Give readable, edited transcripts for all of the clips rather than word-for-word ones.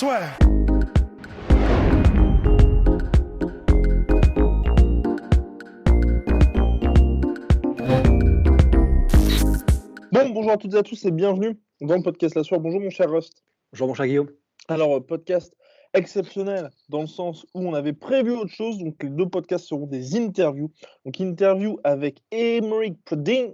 swear. Bon, bonjour à toutes et à tous et bienvenue dans le podcast La Soirée. Bonjour mon cher Rust. Bonjour mon cher Guillaume. Alors, podcast exceptionnel dans le sens où on avait prévu autre chose. Donc, les deux podcasts seront des interviews. Donc, interview avec Aymeric Pradine,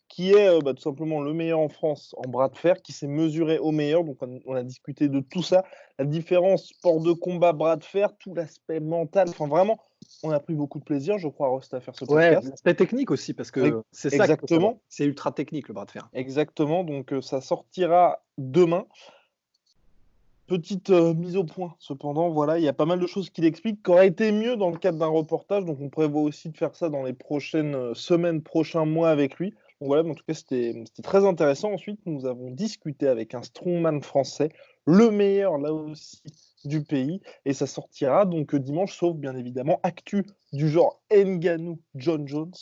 qui est tout simplement le meilleur en France en bras de fer, qui s'est mesuré au meilleur. Donc, on a discuté de tout ça. La différence sport de combat, bras de fer, tout l'aspect mental. Enfin, vraiment, on a pris beaucoup de plaisir, je crois, Rust, à faire ce Ouais, podcast. l'aspect technique aussi, parce que c'est ça qu'il faut savoir. Exactement. C'est ultra technique le bras de fer. Exactement. Donc, ça sortira demain. Petite mise au point, cependant, voilà, il y a pas mal de choses qu'il explique, qui auraient été mieux dans le cadre d'un reportage, donc on prévoit aussi de faire ça dans les prochaines semaines, prochains mois avec lui. Donc voilà, mais en tout cas, c'était très intéressant. Ensuite, nous avons discuté avec un strongman français, le meilleur là aussi du pays, et ça sortira donc dimanche, sauf bien évidemment actu du genre Ngannou John Jones,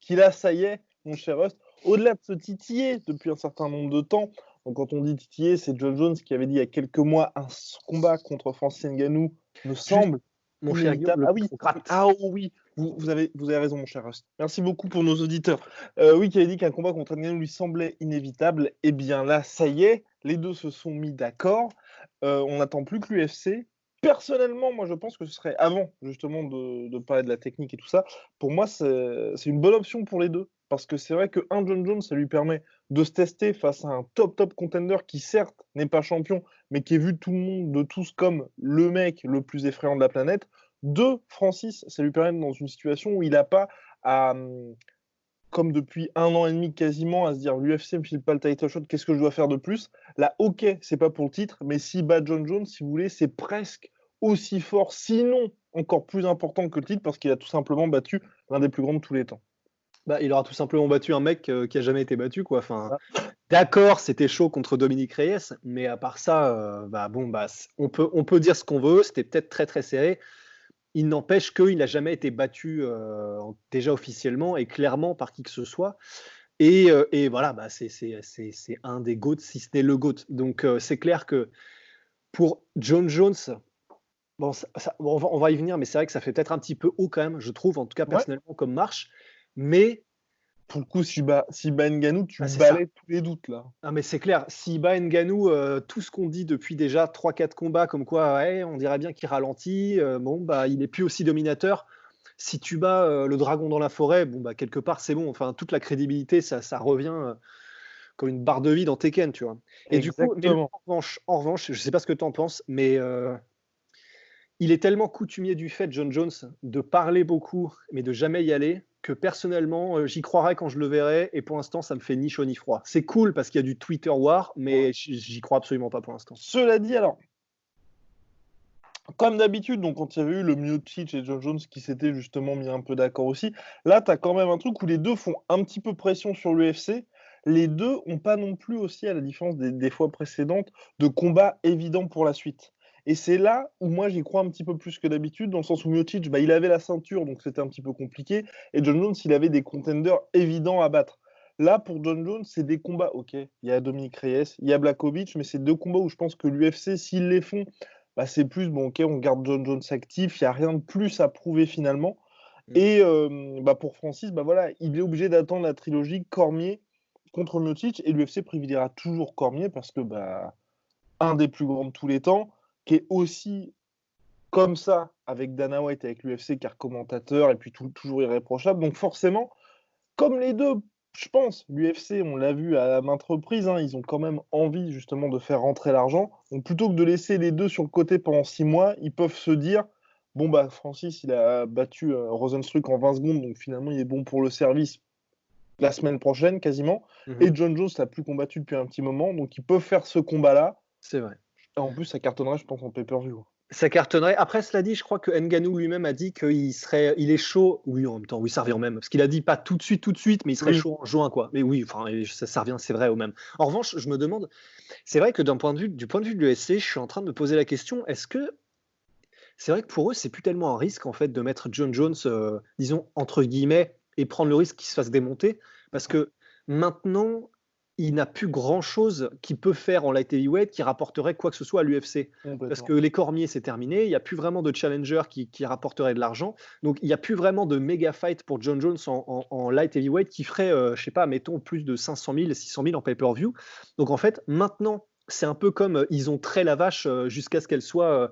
qui là, ça y est, mon cher Rust, au-delà de se titiller depuis un certain nombre de temps. Donc, quand on dit titiller, c'est John Jones qui avait dit il y a quelques mois un combat contre Francis Ngannou me semble Mon cher Guillaume, inévitable. Oui, vous avez raison, mon cher Rust. Merci beaucoup pour nos auditeurs. Oui, qui avait dit qu'un combat contre Ngannou lui semblait inévitable. Eh bien là, ça y est, les deux se sont mis d'accord. On n'attend plus que l'UFC. Personnellement, moi, je pense que ce serait avant, justement, de parler de la technique et tout ça. Pour moi, c'est une bonne option pour les deux. Parce que c'est vrai qu'un John Jones, ça lui permet de se tester face à un top contender qui, certes, n'est pas champion, mais qui est vu de tout le monde, de tous, comme le mec le plus effrayant de la planète. Deux, Francis, ça lui permet dans une situation où il n'a pas à, comme depuis 1 an et demi quasiment, à se dire l'UFC me file pas le title shot, qu'est-ce que je dois faire de plus? Là, ok, c'est pas pour le titre, mais s'il bat John Jones, si vous voulez, c'est presque aussi fort, sinon encore plus important que le titre, parce qu'il a tout simplement battu l'un des plus grands de tous les temps. Bah, il aura tout simplement battu un mec qui a jamais été battu, quoi. Enfin, d'accord, c'était chaud contre Dominique Reyes, mais à part ça, on peut dire ce qu'on veut. C'était peut-être très très serré. Il n'empêche qu'il n'a jamais été battu déjà officiellement et clairement par qui que ce soit. Et voilà, c'est un des GOATs, si ce n'est le GOAT. Donc c'est clair que pour John Jones, bon, on va y venir, mais c'est vrai que ça fait peut-être un petit peu haut quand même, je trouve, en tout cas personnellement, comme marche. Mais pour le coup, si bat Ngannou, tu c'est balais tous les doutes là. Ah, mais c'est clair, s'il bat Ngannou, tout ce qu'on dit depuis déjà 3-4 combats, comme quoi ouais, on dirait bien qu'il ralentit, il n'est plus aussi dominateur. Si tu bats le dragon dans la forêt, quelque part c'est bon. Enfin, toute la crédibilité, ça revient comme une barre de vie dans Tekken, tu vois. Et du coup, mais en revanche, je sais pas ce que tu en penses, mais il est tellement coutumier du fait, John Jones, de parler beaucoup, mais de jamais y aller, que personnellement, j'y croirais quand je le verrai, et pour l'instant, ça me fait ni chaud ni froid. C'est cool parce qu'il y a du Twitter war, mais j'y crois absolument pas pour l'instant. Cela dit, alors, comme d'habitude, donc quand il y avait eu le Miocic et John Jones qui s'étaient justement mis un peu d'accord aussi, là, tu as quand même un truc où les deux font un petit peu pression sur l'UFC. Les deux n'ont pas non plus aussi, à la différence des fois précédentes, de combat évident pour la suite. Et c'est là où moi j'y crois un petit peu plus que d'habitude, dans le sens où Miocic, il avait la ceinture, donc c'était un petit peu compliqué, et John Jones, il avait des contenders évidents à battre. Là, pour John Jones, c'est des combats, ok, il y a Dominic Reyes, il y a Blachowicz, mais c'est deux combats où je pense que l'UFC, s'ils les font, c'est plus, bon, ok, on garde John Jones actif, il n'y a rien de plus à prouver finalement. Et pour Francis, voilà, il est obligé d'attendre la trilogie Cormier contre Miocic, et l'UFC privilégiera toujours Cormier parce que un des plus grands de tous les temps, qui est aussi comme ça avec Dana White, avec l'UFC, car commentateur, et puis toujours irréprochable. Donc forcément, comme les deux, je pense, l'UFC, on l'a vu à maintes reprises, ils ont quand même envie justement de faire rentrer l'argent. Donc plutôt que de laisser les deux sur le côté pendant 6 mois, ils peuvent se dire, bon Francis, il a battu Rozenstruik en 20 secondes, donc finalement il est bon pour le service la semaine prochaine quasiment. Et John Jones l'a plus combattu depuis un petit moment, donc ils peuvent faire ce combat-là. C'est vrai. En plus, ça cartonnerait, je pense, en pay-per-view. Ça cartonnerait. Après, cela dit, je crois que Ngannou lui-même a dit qu'il est chaud. Oui, en même temps, oui, ça revient même. Parce qu'il a dit pas tout de suite, mais il serait chaud en juin, quoi. Mais oui, enfin, ça revient, c'est vrai au même. En revanche, je me demande, c'est vrai que du point de vue de l'UFC, je suis en train de me poser la question, est-ce que c'est vrai que pour eux, c'est plus tellement un risque en fait de mettre John Jones, disons entre guillemets, et prendre le risque qu'il se fasse démonter, parce que maintenant, il n'a plus grand-chose qu'il peut faire en light heavyweight qui rapporterait quoi que ce soit à l'UFC. Parce que les Cormier, c'est terminé. Il n'y a plus vraiment de challenger qui rapporterait de l'argent. Donc, il n'y a plus vraiment de méga fight pour John Jones en light heavyweight qui ferait, je sais pas, mettons, plus de 500 000, 600 000 en pay-per-view. Donc, en fait, maintenant, c'est un peu comme ils ont trait la vache jusqu'à ce qu'elle soit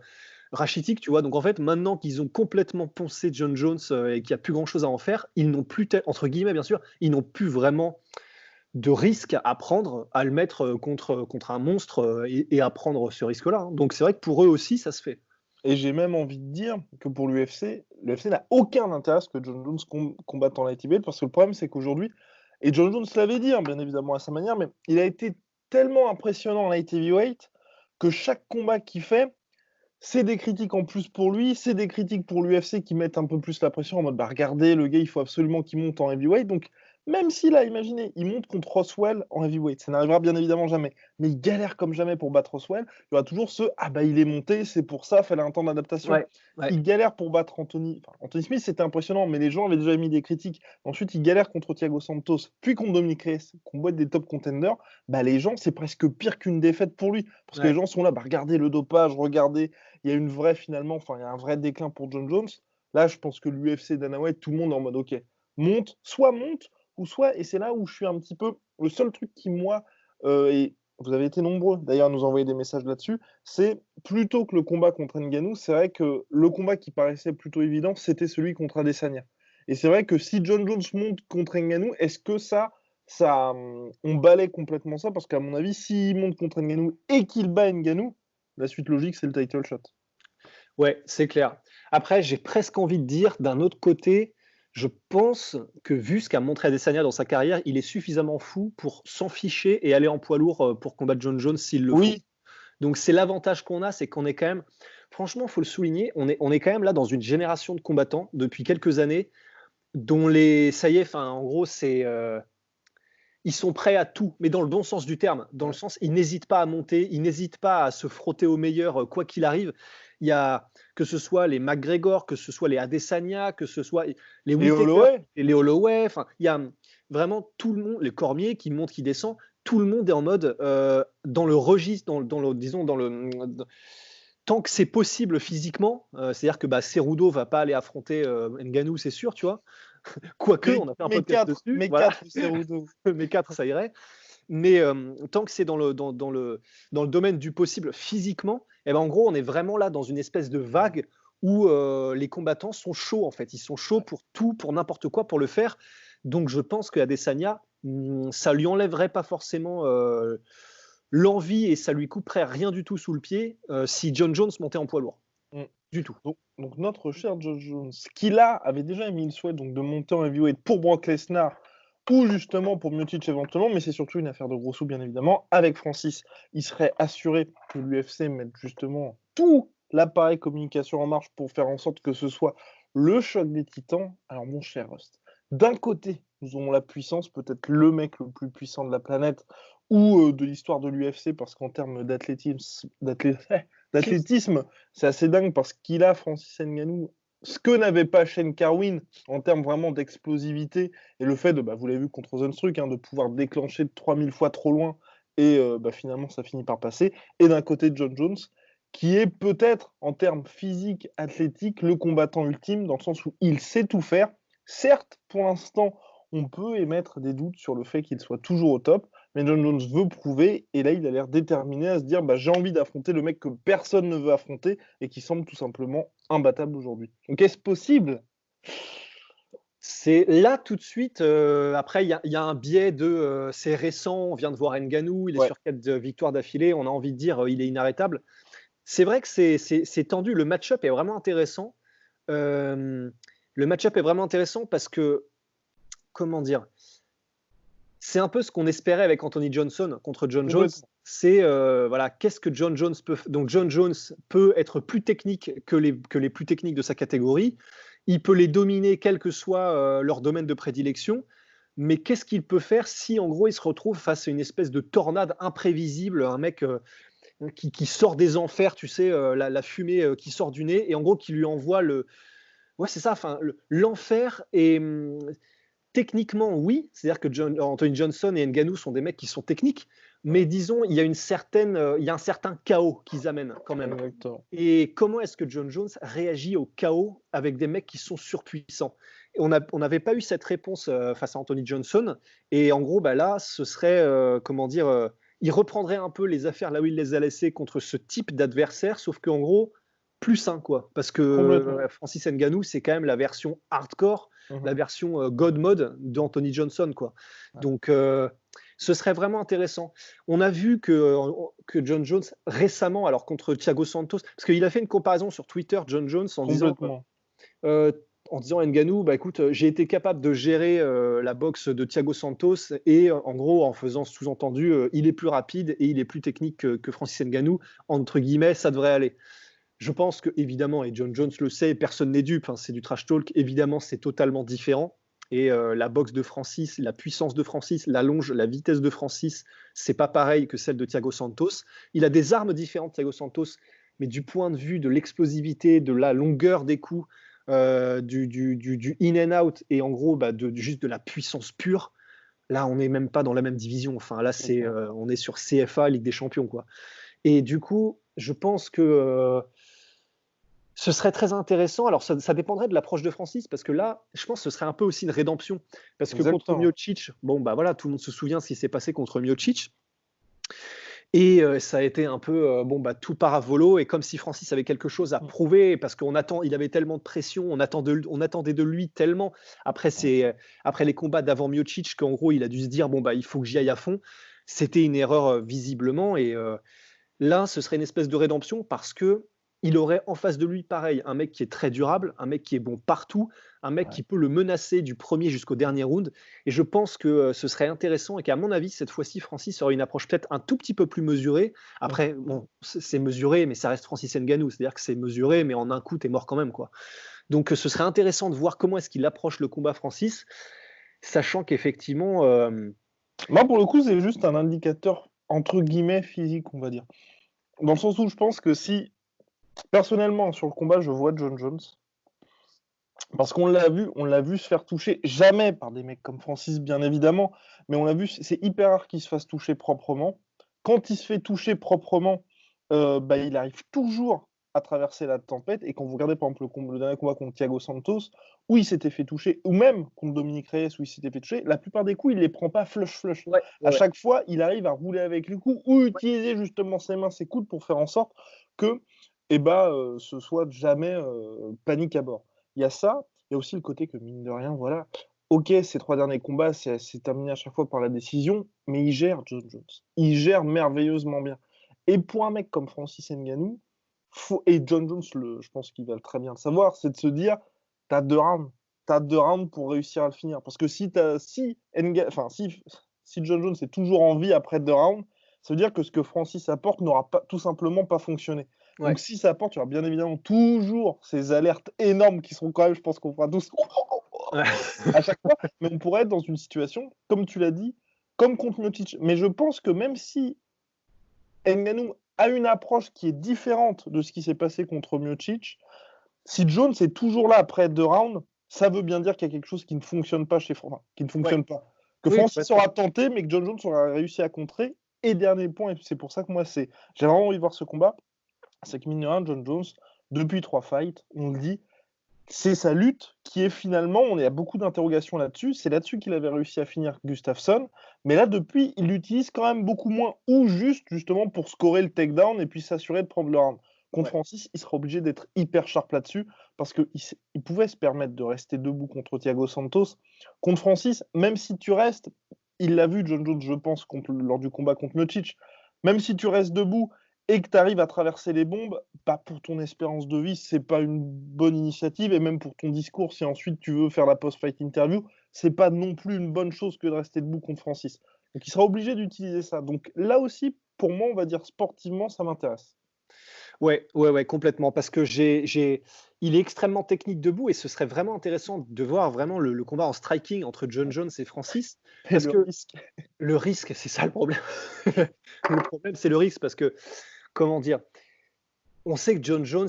rachitique, tu vois. Donc, en fait, maintenant qu'ils ont complètement poncé John Jones et qu'il n'y a plus grand-chose à en faire, ils n'ont plus, entre guillemets, bien sûr, ils n'ont plus vraiment de risque à prendre, à le mettre contre un monstre et à prendre ce risque-là. Hein. Donc c'est vrai que pour eux aussi, ça se fait. Et j'ai même envie de dire que pour l'UFC n'a aucun intérêt à ce que John Jones combatte en light heavyweight, parce que le problème, c'est qu'aujourd'hui, et John Jones l'avait dit, hein, bien évidemment à sa manière, mais il a été tellement impressionnant en light heavyweight que chaque combat qu'il fait, c'est des critiques en plus pour lui, c'est des critiques pour l'UFC qui mettent un peu plus la pression en mode bah regardez, le gars, il faut absolument qu'il monte en heavyweight. Donc, même si là, imaginez, il monte contre Roswell en heavyweight, ça n'arrivera bien évidemment jamais, mais il galère comme jamais pour battre Roswell, il y aura toujours ce ah bah il est monté, c'est pour ça, fallait un temps d'adaptation. Ouais. Il galère pour battre Anthony. Enfin, Anthony Smith, c'était impressionnant, mais les gens avaient déjà mis des critiques. Ensuite, il galère contre Thiago Santos, puis contre Dominic Reyes, combat des top contenders. Bah, les gens, c'est presque pire qu'une défaite pour lui. Parce que les gens sont là, bah, regardez le dopage, regardez, il y a une vraie finalement, enfin, il y a un vrai déclin pour John Jones. Là, je pense que l'UFC, Dana White, tout le monde est en mode ok, monte, ou soit, et c'est là où je suis un petit peu. Le seul truc qui, moi, et vous avez été nombreux d'ailleurs à nous envoyer des messages là-dessus, c'est plutôt que le combat contre Ngannou, c'est vrai que le combat qui paraissait plutôt évident, c'était celui contre Adesanya. Et c'est vrai que si John Jones monte contre Ngannou, est-ce que on balaie complètement ça? Parce qu'à mon avis, s'il monte contre Ngannou et qu'il bat Ngannou, la suite logique, c'est le title shot. Ouais, c'est clair. Après, j'ai presque envie de dire, d'un autre côté, je pense que vu ce qu'a montré Adesanya dans sa carrière, il est suffisamment fou pour s'en ficher et aller en poids lourd pour combattre John Jones s'il le faut. Donc c'est l'avantage qu'on a, c'est qu'on est quand même, franchement, il faut le souligner, on est quand même là dans une génération de combattants depuis quelques années dont ça y est, en gros, ils sont prêts à tout, mais dans le bon sens du terme, dans le sens, ils n'hésitent pas à monter, ils n'hésitent pas à se frotter au meilleur, quoi qu'il arrive. Il y a, que ce soit les McGregor, que ce soit les Adesanya, que ce soit les Whittaker, les Holloway, il y a vraiment tout le monde, les Cormier qui monte, qui descend, tout le monde est en mode dans le registre, tant que c'est possible physiquement, c'est-à-dire que Cerudo va pas aller affronter Ngannou, c'est sûr, tu vois. Quoique, on a fait un podcast dessus. Mais 4, Cerudo. Mais 4, ça irait. Mais tant que c'est dans le domaine du possible physiquement, en gros, on est vraiment là dans une espèce de vague où les combattants sont chauds, en fait. Ils sont chauds pour tout, pour n'importe quoi, pour le faire. Donc, je pense qu'Adesanya, ça lui enlèverait pas forcément l'envie et ça lui couperait rien du tout sous le pied si John Jones montait en poids lourd. Du tout. Donc notre cher John Jones, qui là avait déjà émis le souhait donc, de monter en heavyweight pour Brock Lesnar ou justement pour Miocic éventuellement, mais c'est surtout une affaire de gros sous bien évidemment. Avec Francis, il serait assuré que l'UFC mette justement tout l'appareil communication en marche pour faire en sorte que ce soit le choc des titans. Alors mon cher Rust, d'un côté, nous aurons la puissance, peut-être le mec le plus puissant de la planète ou de l'histoire de l'UFC, parce qu'en termes d'athlétisme, c'est assez dingue parce qu'il a Francis Ngannou, ce que n'avait pas Shane Carwin en termes vraiment d'explosivité et le fait de, vous l'avez vu contre Rozenstruik, de pouvoir déclencher 3000 fois trop loin et finalement ça finit par passer. Et d'un côté John Jones, qui est peut-être en termes physiques, athlétiques, le combattant ultime dans le sens où il sait tout faire. Certes, pour l'instant, on peut émettre des doutes sur le fait qu'il soit toujours au top, mais John Jones veut prouver, et là il a l'air déterminé à se dire j'ai envie d'affronter le mec que personne ne veut affronter et qui semble tout simplement imbattable aujourd'hui. Donc est-ce possible? C'est là tout de suite, après il y a un biais de c'est récent, on vient de voir Ngannou, il est sur 4 victoires d'affilée, on a envie de dire il est inarrêtable. C'est vrai que c'est tendu, le match-up est vraiment intéressant. Le match-up est vraiment intéressant parce que, comment dire, c'est un peu ce qu'on espérait avec Anthony Johnson contre John Jones. C'est voilà, qu'est-ce que John Jones peut faire. Donc John Jones peut être plus technique que les plus techniques de sa catégorie. Il peut les dominer quel que soit leur domaine de prédilection. Mais qu'est-ce qu'il peut faire si en gros il se retrouve face à une espèce de tornade imprévisible, un mec qui sort des enfers, tu sais, la fumée qui sort du nez, et en gros qui lui envoie le. Ouais, c'est ça, l'enfer. Et techniquement, oui. C'est-à-dire que Anthony Johnson et Ngannou sont des mecs qui sont techniques, mais disons, il y a un certain chaos qu'ils amènent quand même. Exactement. Et comment est-ce que John Jones réagit au chaos avec des mecs qui sont surpuissants? Et on n'avait pas eu cette réponse face à Anthony Johnson. Et en gros, bah là, ce serait, il reprendrait un peu les affaires là où il les a laissées contre ce type d'adversaire, sauf qu'en gros, plus sain, quoi. Parce que Francis Ngannou, c'est quand même la version hardcore, la version God Mode d'Anthony Johnson, quoi. Donc, ce serait vraiment intéressant. On a vu que John Jones récemment, alors contre Thiago Santos, parce qu'il a fait une comparaison sur Twitter, John Jones, en disant Ngannou, bah écoute, j'ai été capable de gérer la boxe de Thiago Santos et en gros en faisant sous-entendu, il est plus rapide et il est plus technique que Francis Ngannou, entre guillemets, ça devrait aller. Je pense que évidemment, et John Jones le sait, personne n'est dupe, hein, c'est du trash talk, évidemment c'est totalement différent. Et la boxe de Francis, la puissance de Francis, la longe, la vitesse de Francis, c'est pas pareil que celle de Thiago Santos. Il a des armes différentes, Thiago Santos, mais du point de vue de l'explosivité, de la longueur des coups, du in and out, et en gros, juste de la puissance pure. Là, on n'est même pas dans la même division. Enfin, là, on est sur CFA, Ligue des Champions, quoi. Et du coup, je pense que ce serait très intéressant. Alors, ça dépendrait de l'approche de Francis, parce que là, je pense que ce serait un peu aussi une rédemption. Parce que contre Miocic, bon, bah voilà, tout le monde se souvient ce qui s'est passé contre Miocic. Et ça a été un peu, tout part à volo, et comme si Francis avait quelque chose à prouver, parce qu'il avait tellement de pression, on attendait de lui tellement après les combats d'avant Miocic, qu'en gros, il a dû se dire, il faut que j'y aille à fond. C'était une erreur visiblement, et là, ce serait une espèce de rédemption, parce que il aurait en face de lui, pareil, un mec qui est très durable, un mec qui est bon partout, un mec qui peut le menacer du premier jusqu'au dernier round. Et je pense que ce serait intéressant et qu'à mon avis, cette fois-ci, Francis aurait une approche peut-être un tout petit peu plus mesurée. Après, bon, c'est mesuré, mais ça reste Francis Ngannou. C'est-à-dire que c'est mesuré, mais en un coup, t'es mort quand même, quoi. Donc, ce serait intéressant de voir comment est-ce qu'il approche le combat Francis, sachant qu'effectivement... Moi, pour le coup, c'est juste un indicateur, entre guillemets, physique, on va dire. Dans le sens où je pense que si... Personnellement, sur le combat, je vois John Jones. Parce qu'on l'a vu se faire toucher, jamais par des mecs comme Francis, bien évidemment, mais on l'a vu, c'est hyper rare qu'il se fasse toucher proprement. Quand il se fait toucher proprement, il arrive toujours à traverser la tempête. Et quand vous regardez, par exemple, le dernier combat contre Thiago Santos, où il s'était fait toucher, ou même contre Dominique Reyes, où il s'était fait toucher, la plupart des coups, il les prend pas flush. À chaque fois, il arrive à rouler avec les coups, ou utiliser justement ses mains, ses coudes, pour faire en sorte que ce soit jamais panique à bord. Il y a ça, il y a aussi le côté que, mine de rien, voilà, ok, ces 3 derniers combats, c'est terminé à chaque fois par la décision, mais il gère John Jones. Il gère merveilleusement bien. Et pour un mec comme Francis Ngannou, et John Jones, je pense qu'il va très bien le savoir, c'est de se dire, t'as 2 rounds. T'as 2 rounds pour réussir à le finir. Parce que si John Jones est toujours en vie après 2 rounds, ça veut dire que ce que Francis apporte n'aura tout simplement pas fonctionné. Donc si ça apporte, il y aura bien évidemment toujours ces alertes énormes qui seront quand même, je pense qu'on fera tous à chaque fois, mais on pourrait être dans une situation, comme tu l'as dit, comme contre Miocic. Mais je pense que même si Ngannou a une approche qui est différente de ce qui s'est passé contre Miocic, si Jones est toujours là après 2 rounds, ça veut bien dire qu'il y a quelque chose qui ne fonctionne pas chez Francis, qui ne fonctionne pas. Que Francis aura tenté, mais que John Jones aura réussi à contrer. Et dernier point, et c'est pour ça que moi, j'ai vraiment envie de voir ce combat, c'est que mine de rien, John Jones, depuis 3 fights, on le dit, c'est sa lutte qui est finalement, on a beaucoup d'interrogations là-dessus, c'est là-dessus qu'il avait réussi à finir Gustafsson, mais là depuis, il l'utilise quand même beaucoup moins, ou juste justement pour scorer le takedown et puis s'assurer de prendre le round. Contre Francis, il sera obligé d'être hyper sharp là-dessus, parce qu'il pouvait se permettre de rester debout contre Thiago Santos. Contre Francis, même si tu restes, il l'a vu John Jones, je pense, lors du combat contre Miocic, même si tu restes debout et que tu arrives à traverser les bombes, pour ton espérance de vie, c'est pas une bonne initiative, et même pour ton discours, si ensuite tu veux faire la post-fight interview, c'est pas non plus une bonne chose que de rester debout contre Francis. Donc il sera obligé d'utiliser ça. Donc là aussi, pour moi, on va dire sportivement, ça m'intéresse. Ouais, complètement, parce que il est extrêmement technique debout, et ce serait vraiment intéressant de voir vraiment le combat en striking entre John Jones et Francis. Parce que le risque, c'est ça le problème. Le problème, c'est le risque, parce que, comment dire, On sait que John Jones,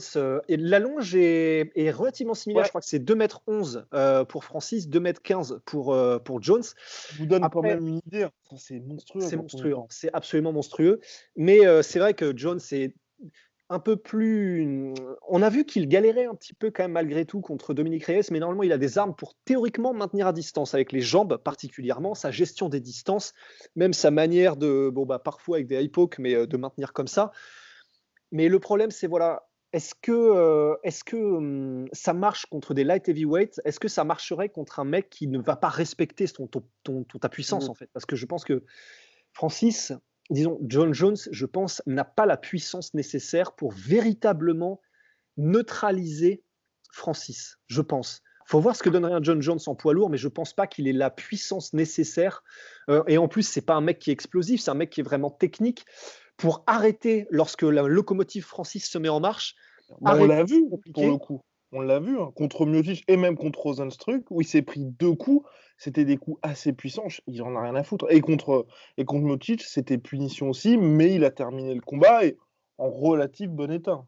et l'allonge est relativement similaire. Je Ouais, crois que c'est 2,11 m pour Francis, 2,15 m pour Jones. ça vous donne quand Après, même une idée, hein. Ça, c'est monstrueux c'est quand on y monstrueux, hein, pense. c'est absolument monstrueux. Mais c'est vrai que Jones est un peu plus. On a vu qu'il galérait un petit peu quand même malgré tout contre Dominic Reyes, mais normalement il a des armes pour théoriquement maintenir à distance, avec les jambes particulièrement, sa gestion des distances, même sa manière de, bon bah parfois avec des high pokes, mais de maintenir comme ça. Mais le problème c'est voilà, est-ce que ça marche contre des light heavyweights? Est-ce que ça marcherait contre un mec qui ne va pas respecter ta puissance Mmh. en fait? Parce que je pense que Francis, disons, John Jones, je pense, n'a pas la puissance nécessaire pour véritablement neutraliser Francis, je pense. Faut voir ce que donnerait un John Jones en poids lourd, mais je pense pas qu'il ait la puissance nécessaire. Et en plus, c'est pas un mec qui est explosif, c'est un mec qui est vraiment technique pour arrêter lorsque la locomotive Francis se met en marche. Bah, on Arrêter, l'a c'est vu pour le compliqué. coup. On l'a vu, hein, contre Miocic et même contre Rozenstruik où il s'est pris 2 coups. C'était des coups assez puissants, il en a rien à foutre et contre Miocic, c'était punition aussi, mais il a terminé le combat et en relatif bon état.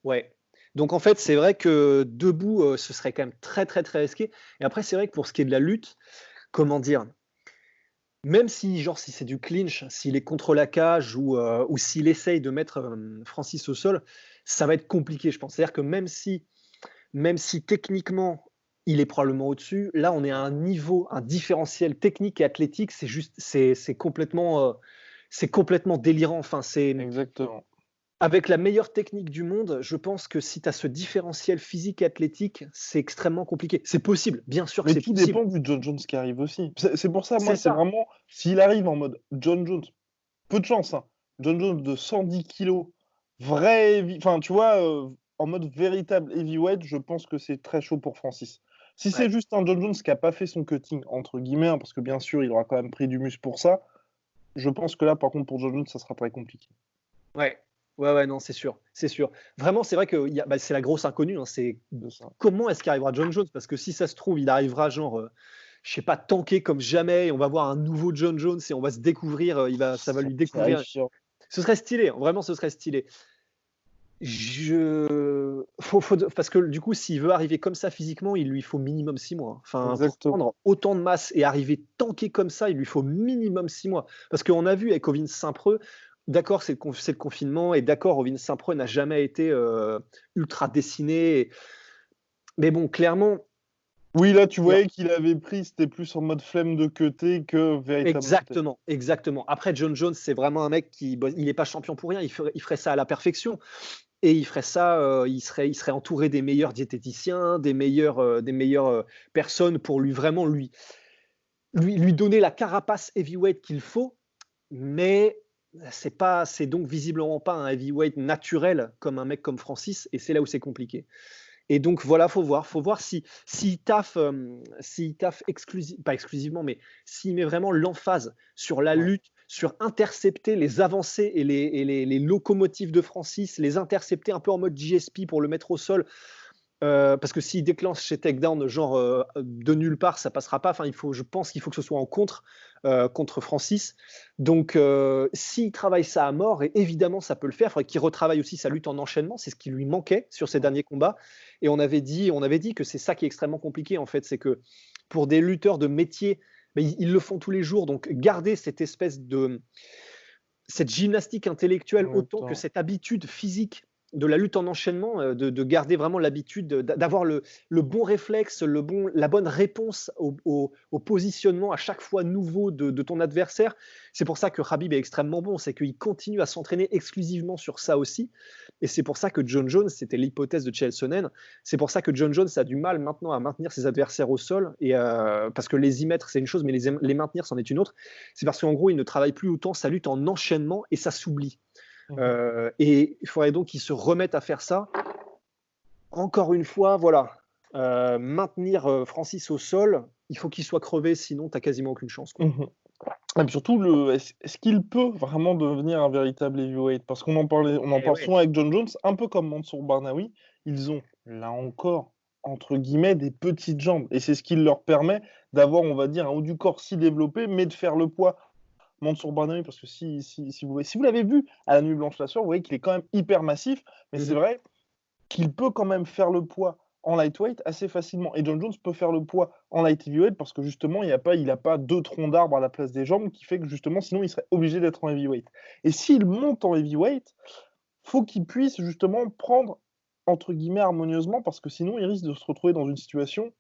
Ouais. Donc en fait, c'est vrai que debout, ce serait quand même très très très risqué. Et après, c'est vrai que pour ce qui est de la lutte, comment dire, même si, genre, si c'est du clinch, s'il est contre la cage ou s'il essaye de mettre Francis au sol, ça va être compliqué, je pense. C'est-à-dire que même si techniquement il est probablement au-dessus, là on est à un niveau, un différentiel technique et athlétique, c'est complètement délirant. Enfin, c'est Exactement. avec la meilleure technique du monde, je pense que si tu as ce différentiel physique et athlétique, c'est extrêmement compliqué. C'est possible, bien sûr que Mais c'est tout possible. dépend du John Jones qui arrive aussi. C'est pour ça, moi, C'est c'est ça. vraiment s'il arrive en mode John Jones, peu de chance, hein. John Jones de 110 kilos, vrai enfin, tu vois, en mode véritable heavyweight, je pense que c'est très chaud pour Francis. Si c'est Ouais. juste un John Jones qui a pas fait son «cutting» entre guillemets, hein, parce que bien sûr, il aura quand même pris du muscle pour ça, je pense que là, par contre, pour John Jones, ça sera très compliqué. Ouais. Ouais, ouais, non, c'est sûr, c'est sûr. Vraiment, c'est vrai que c'est la grosse inconnue, hein, c'est C'est ça. comment est-ce qu'arrivera John Jones? Parce que si ça se trouve, il arrivera genre, je sais pas, tanké comme jamais et on va voir un nouveau John Jones et on va se découvrir, ça va C'est lui découvrir. terrifiant. Ce serait stylé, hein, vraiment, ce serait stylé. Parce que du coup, s'il veut arriver comme ça physiquement, il lui faut minimum 6 mois, hein. Enfin, pour Exactement. prendre autant de masse et arriver tanké comme ça, il lui faut minimum 6 mois. Parce qu'on a vu avec Ovin Saint-Preux, d'accord, c'est le confinement et d'accord, Ovin Saint-Preux n'a jamais été, ultra dessiné, mais bon, clairement, Oui, là, tu il y a voyais qu'il avait pris, c'était plus en mode flemme de cutter que véritable volonté. exactement, exactement. Après John Jones, c'est vraiment un mec il est pas champion pour rien, il ferait ça à la perfection. Et il ferait ça, il serait entouré des meilleurs diététiciens, des meilleures personnes pour lui donner la carapace heavyweight qu'il faut, mais c'est donc visiblement pas un heavyweight naturel comme un mec comme Francis et c'est là où c'est compliqué. Et donc voilà, faut voir si s'il taffe pas exclusivement, mais s'il met vraiment l'emphase sur la Ouais. lutte, sur intercepter les avancées et les locomotives de Francis, les intercepter un peu en mode GSP pour le mettre au sol, parce que s'il déclenche ses takedowns genre, de nulle part, ça passera pas. Enfin, je pense qu'il faut que ce soit en contre Francis. Donc, s'il travaille ça à mort, et évidemment ça peut le faire, il faudrait qu'il retravaille aussi sa lutte en enchaînement. C'est ce qui lui manquait sur ses Ouais. derniers combats. Et on avait dit que c'est ça qui est extrêmement compliqué en fait, c'est que pour des lutteurs de métier, ben, ils le font tous les jours. Donc, garder cette gymnastique intellectuelle En même autant que temps. cette habitude physique de la lutte en enchaînement, de garder vraiment l'habitude d'avoir le bon réflexe, la bonne réponse au positionnement à chaque fois nouveau de ton adversaire. C'est pour ça que Khabib est extrêmement bon, c'est qu'il continue à s'entraîner exclusivement sur ça aussi. Et c'est pour ça que John Jones, c'était l'hypothèse de Chael Sonnen, c'est pour ça que John Jones a du mal maintenant à maintenir ses adversaires au sol, et parce que les y mettre, c'est une chose, mais les maintenir, c'en est une autre. C'est parce qu'en gros, il ne travaille plus autant sa lutte en enchaînement et ça s'oublie. Mmh. Et il faudrait donc qu'ils se remettent à faire ça. Encore une fois, voilà, maintenir Francis au sol, il faut qu'il soit crevé, sinon tu n'as quasiment aucune chance, quoi. Mmh. Et puis surtout, est-ce qu'il peut vraiment devenir un véritable heavyweight? Parce on en Eh parle ouais. souvent avec John Jones, un peu comme Mansour Barnaoui, ils ont, là encore, entre guillemets, «des petites jambes» et c'est ce qui leur permet d'avoir, on va dire, un haut du corps si développé, mais de faire le poids Mansour Barnaoui, parce que si vous l'avez vu à la Nuit Blanche la Soeur, vous voyez qu'il est quand même hyper massif, mais c'est Mhm. vrai qu'il peut quand même faire le poids en lightweight assez facilement. Et John Jones peut faire le poids en light heavyweight parce que justement, il a pas deux troncs d'arbre à la place des jambes qui fait que justement, sinon, il serait obligé d'être en heavyweight. Et s'il monte en heavyweight, faut qu'il puisse justement prendre entre guillemets harmonieusement parce que sinon, il risque de se retrouver dans une situation,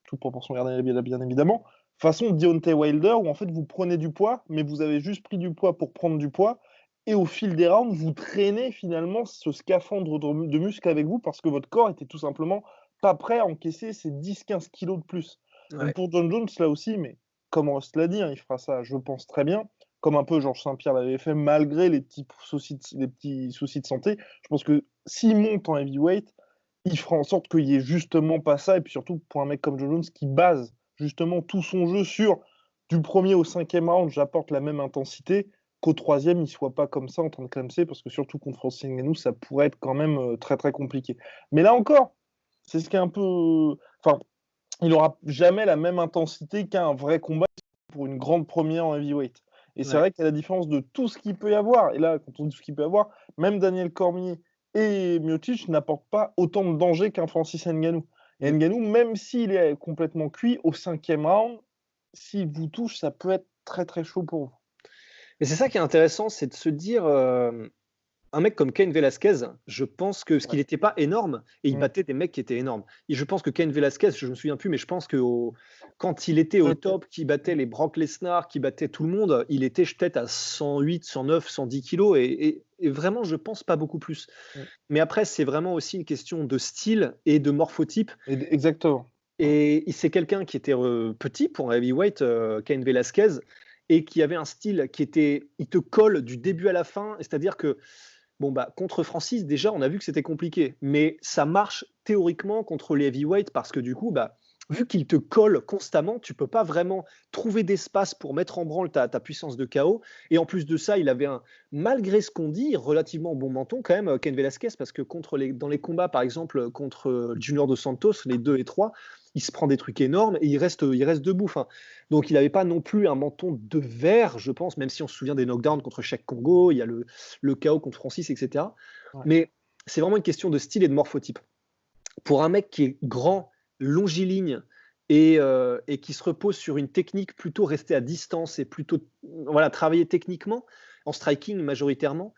toute proportion gardée bien évidemment, façon Deontay Wilder où en fait vous prenez du poids, mais vous avez juste pris du poids pour prendre du poids. Et au fil des rounds, vous traînez finalement ce scaphandre de muscles avec vous parce que votre corps était tout simplement pas prêt à encaisser ces 10-15 kilos de plus. Donc Ouais. pour John Jones, là aussi, mais comme Ross l'a dit, hein, il fera ça, je pense, très bien, comme un peu Georges Saint-Pierre l'avait fait, malgré les petits soucis de santé. Je pense que s'il monte en heavyweight, il fera en sorte qu'il n'y ait justement pas ça. Et puis surtout, pour un mec comme John Jones qui base justement tout son jeu sur du premier au cinquième round, j'apporte la même intensité, qu'au troisième, il ne soit pas comme ça en train de clamser, parce que surtout contre Francis Ngannou, ça pourrait être quand même très très compliqué. Mais là encore, c'est ce qui est un peu. Enfin, il n'aura jamais la même intensité qu'un vrai combat pour une grande première en heavyweight. Et c'est Ouais. vrai qu'à la différence de tout ce qu'il peut y avoir, et là, quand on dit tout ce qu'il peut y avoir, même Daniel Cormier et Miocic n'apportent pas autant de danger qu'un Francis Ngannou. Et Mm. Ngannou, même s'il est complètement cuit, au cinquième round, s'il vous touche, ça peut être très très chaud pour vous. Mais c'est ça qui est intéressant, c'est de se dire, un mec comme Cain Velasquez, je pense que ce Ouais. qu'il n'était pas énorme, et il Mm. battait des mecs qui étaient énormes. Et je pense que Cain Velasquez, je me souviens plus, mais je pense que quand il était au top, qui battait les Brock Lesnar, qui battait tout le monde, il était peut-être à 108, 109, 110 kilos, et vraiment, je pense pas beaucoup plus. Mm. Mais après, c'est vraiment aussi une question de style et de morphotype. Exactement. Et c'est quelqu'un qui était petit pour un heavyweight, Cain Velasquez, et qui avait un style qui était, il te colle du début à la fin, c'est-à-dire que bon, bah, contre Francis, déjà, on a vu que c'était compliqué. Mais ça marche théoriquement contre les heavyweights parce que du coup, bah, vu qu'il te colle constamment, tu peux pas vraiment trouver d'espace pour mettre en branle ta puissance de KO. Et en plus de ça, il avait malgré ce qu'on dit, relativement bon menton quand même, Ken Velasquez, parce que dans les combats, par exemple, contre Junior Dos Santos, les 2 et 3, il se prend des trucs énormes et il reste debout. Enfin, donc il n'avait pas non plus un menton de verre, je pense, même si on se souvient des knockdowns contre Cheikh Congo, il y a le KO contre Francis, etc. Ouais. Mais c'est vraiment une question de style et de morphotype. Pour un mec qui est grand, longiligne et qui se repose sur une technique plutôt restée à distance et plutôt voilà, travailler techniquement, en striking majoritairement,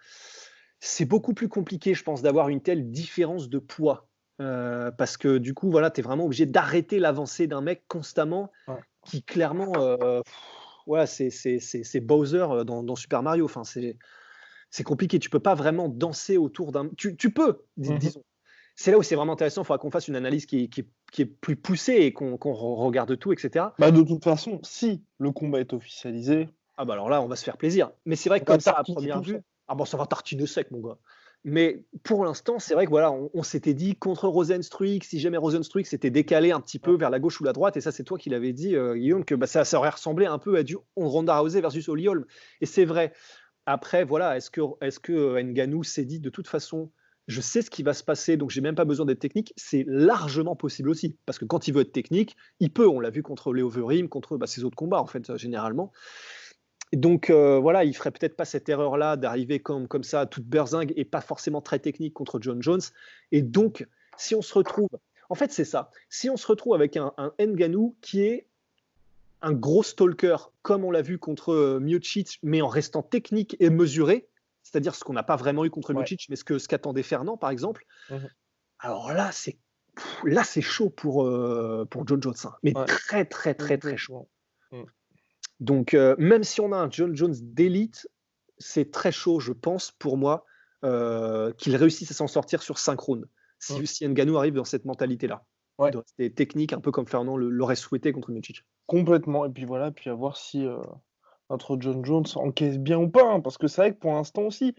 c'est beaucoup plus compliqué, je pense, d'avoir une telle différence de poids. Parce que du coup, voilà, tu es vraiment obligé d'arrêter l'avancée d'un mec constamment Ouais. qui clairement, voilà, c'est Bowser dans Super Mario. Enfin, c'est compliqué. Tu peux pas vraiment danser autour d'un. Tu peux, Mhm. disons. C'est là où c'est vraiment intéressant. Il faudra qu'on fasse une analyse qui est plus poussée et qu'on regarde tout, etc. Bah, de toute façon, si le combat est officialisé, Ah bah alors là, on va se faire plaisir. Mais c'est vrai on que va comme ça, à tartiner première tout ça. vue, ah bon, ça va tartiner sec, mon gars. Mais pour l'instant, c'est vrai que voilà, on s'était dit contre Rosenstruik, si jamais Rosenstruik s'était décalé un petit Ouais. peu vers la gauche ou la droite, et ça c'est toi qui l'avais dit, Guillaume, que bah, ça aurait ressemblé un peu à du Ronda Rousey versus Holly Holm. Et c'est vrai. Après, voilà, est-ce que Ngannou s'est dit de toute façon, je sais ce qui va se passer, donc j'ai même pas besoin d'être technique. C'est largement possible aussi, parce que quand il veut être technique, il peut. On l'a vu contre Leo Overeem, contre ses autres combats en fait, généralement. Et donc voilà, il ferait peut-être pas cette erreur-là d'arriver comme ça, toute berzingue et pas forcément très technique contre John Jones. Et donc, si on se retrouve, en fait, c'est ça. Si on se retrouve avec un Ngannou qui est un gros stalker, comme on l'a vu contre Miocic, mais en restant technique et mesuré, c'est-à-dire ce qu'on n'a pas vraiment eu contre Ouais. Miocic, mais ce qu'attendait Fernand, par exemple. Mhm. Alors là, c'est chaud pour John Jones, hein. Mais Ouais. très, très, très, très chaud. Exactement. Mm. Donc, même si on a un John Jones d'élite, c'est très chaud, je pense, pour moi, qu'il réussisse à s'en sortir sur 5 rounds. Mm. Si Ngannou arrive dans cette mentalité-là, Ouais. de rester technique, un peu comme Fernand l'aurait souhaité contre Miocic. Complètement. Et puis voilà, puis à voir si notre John Jones encaisse bien ou pas, hein, parce que c'est vrai que pour l'instant aussi,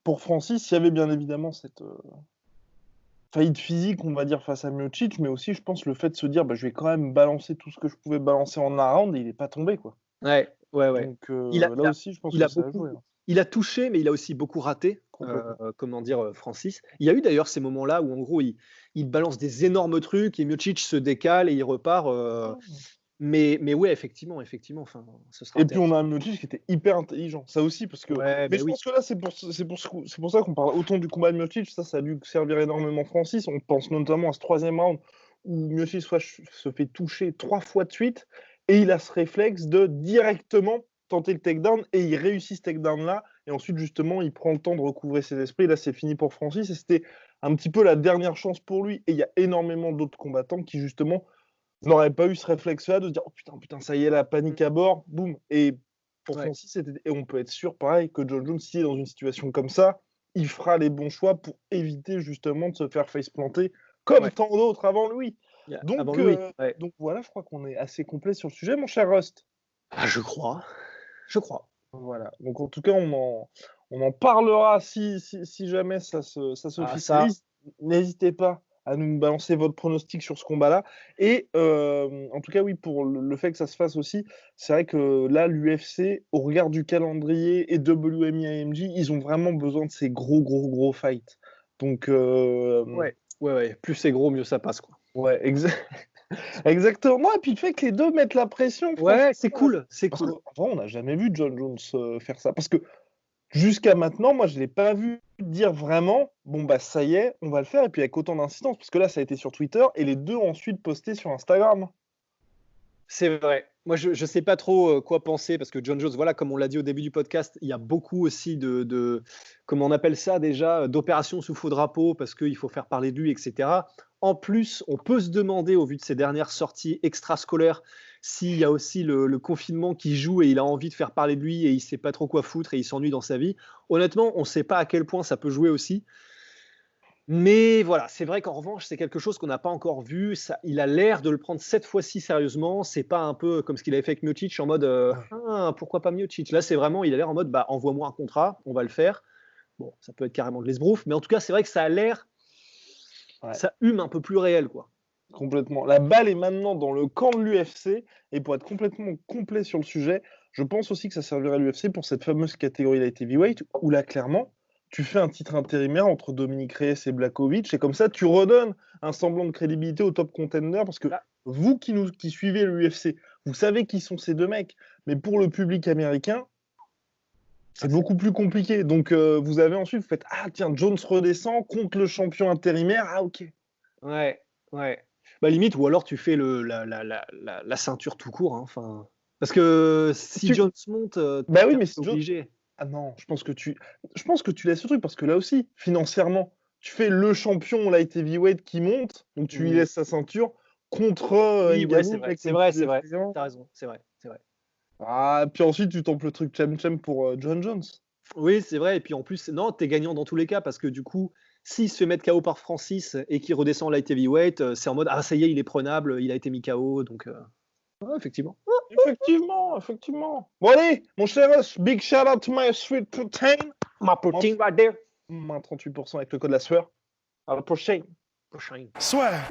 pour Francis, il y avait bien évidemment cette faillite physique, on va dire, face à Miocic, mais aussi, je pense, le fait de se dire, bah, je vais quand même balancer tout ce que je pouvais balancer en un round, et il n'est pas tombé, quoi. Ouais, ouais, ouais. Donc Il a, là il a, aussi, je pense il que a ça a beaucoup, joué, hein. il a touché, mais il a aussi beaucoup raté. Complètement. Comment dire, Francis. Il y a eu d'ailleurs ces moments-là où en gros il balance des énormes trucs et Miocic se décale et il repart. Mais ouais, effectivement, enfin, ce sera Et puis intéressant. on a un Miocic qui était hyper intelligent, ça aussi, parce que. Ouais, Mais bah je oui. pense que là, c'est pour ça qu'on parle autant du combat de Miocic, ça a dû servir énormément Francis. On pense notamment à ce troisième round où Miocic se fait toucher 3 fois de suite, et il a ce réflexe de directement tenter le takedown, et il réussit ce takedown-là, et ensuite, justement, il prend le temps de recouvrer ses esprits. Là, c'est fini pour Francis, et c'était un petit peu la dernière chance pour lui. Et il y a énormément d'autres combattants qui, justement, n'aurait pas eu ce réflexe-là de dire: «Oh putain, ça y est, la panique à bord, boum», et pour Ouais. Francis, et on peut être sûr, pareil, que Jon Jones, s'il est dans une situation comme ça, il fera les bons choix pour éviter justement de se faire face planter comme Ouais. tant d'autres avant lui. Avant Donc lui, ouais. donc voilà, je crois qu'on est assez complet sur le sujet, mon cher Rust. Ah, je crois. Je crois. Voilà, donc en tout cas, on en parlera si jamais ça Ah ça, s'officialise. N'hésitez pas à nous balancer votre pronostic sur ce combat-là, et en tout cas, oui, pour le fait que ça se fasse aussi, c'est vrai que là, l'UFC, au regard du calendrier, et WMI, AMG, ils ont vraiment besoin de ces gros fights. Donc ouais. Plus c'est gros, mieux ça passe, quoi. ouais, exactement, et puis le fait que les 2 mettent la pression, Ouais, c'est franchement, cool, c'est parce cool. qu'en vrai, on n'a jamais vu Jon Jones, faire ça. Parce que jusqu'à maintenant, moi, je l'ai pas vu dire vraiment: «Bon, bah, ça y est, on va le faire», et puis avec autant d'insistance, parce que là, ça a été sur Twitter, et les 2 ont ensuite posté sur Instagram. C'est vrai. Moi, je sais pas trop, quoi penser parce que Jon Jones, voilà, comme on l'a dit au début du podcast, il y a beaucoup aussi de comment on appelle ça déjà? D'opérations sous faux drapeau parce qu'il faut faire parler de lui et cetera. En plus, on peut se demander, au vu de ses dernières sorties extrascolaires, s'il y a aussi le confinement qui joue et il a envie de faire parler de lui et il sait pas trop quoi foutre et il s'ennuie dans sa vie. Honnêtement, on sait pas à quel point ça peut jouer aussi. Mais voilà, c'est vrai qu'en revanche, c'est quelque chose qu'on n'a pas encore vu. Ça, il a l'air de le prendre cette fois-ci sérieusement. C'est pas un peu comme ce qu'il avait fait avec Miocic en mode Ouais. ah, pourquoi pas Miocic. Là, c'est vraiment, il a l'air en mode bah, envoie-moi un contrat, on va le faire. Bon, ça peut être carrément de l'esbrouf, mais en tout cas, c'est vrai que ça a l'air, Ouais, ça hume un peu plus réel, quoi. complètement. La balle est maintenant dans le camp de l'UFC, et pour être complètement complet sur le sujet, je pense aussi que ça servirait à l'UFC pour cette fameuse catégorie light heavyweight où là, clairement, tu fais un titre intérimaire entre Dominic Reyes et Blachowicz, et comme ça, tu redonnes un semblant de crédibilité au top contender, parce que Là, vous qui suivez l'UFC, vous savez qui sont ces 2 mecs, mais pour le public américain, c'est ah, beaucoup plus compliqué. Donc vous avez ensuite, vous faites: «Ah tiens, Jones redescend contre le champion intérimaire, ah OK». ouais, ouais. Bah limite, ou alors tu fais la ceinture tout court, hein, enfin. Parce que si Tu Jones monte, Bah oui, t'es un mais peu si Jones. obligé. Ah non, je pense que tu laisses le truc, parce que là aussi, financièrement, tu fais le champion light heavyweight qui monte, donc tu lui Mmh. laisses sa ceinture contre, Oui, ouais, c'est Ngannou, le vrai, mec c'est le vrai, plus c'est vrai. effrayant. T'as raison, c'est vrai, c'est vrai. Ah, puis ensuite tu tentes le truc champ pour, Jon Jones. Oui, c'est vrai et puis en plus, non, tu es gagnant dans tous les cas parce que du coup, s'il se fait mettre KO par Francis et qu'il redescend en light heavyweight, c'est en mode: «Ah ça y est, il est prenable, il a été mis KO», donc ouais, effectivement. Effectivement. Bon allez, mon cher Russ, big shout out to my sweet protein. Ma Moins poutine right there. moins 38% avec le code la sueur. À la prochaine. Prochain. Swear.